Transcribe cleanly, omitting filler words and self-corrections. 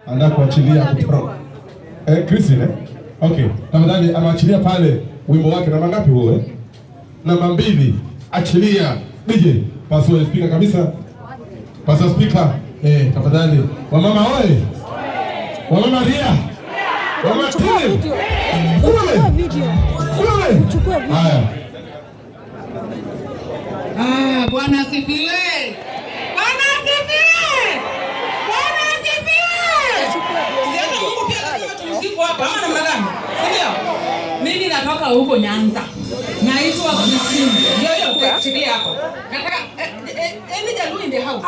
Anataka kuachilia kutoka. Christine. Okay. Tafadhali anaachilia pale wimbo wake namba ngapi huo Namba 2. Achilia. DJ. Pasua speaker kabisa. Pasua speaker. Tafadhali. Wamama oye. Wamama Ria. Wamama Tini. Kule. Haya. Bwana asifiwe. Bwana asifiwe. Bwana asifiwe. Sasa Mungu pia lazima tumsifu hapa ama namna gani? Ndio. Mimi natoka huko Nyanza. Naitwa Christine. Ndio hiyo kuachilia hapo. Nataka Emi Jalu in the house.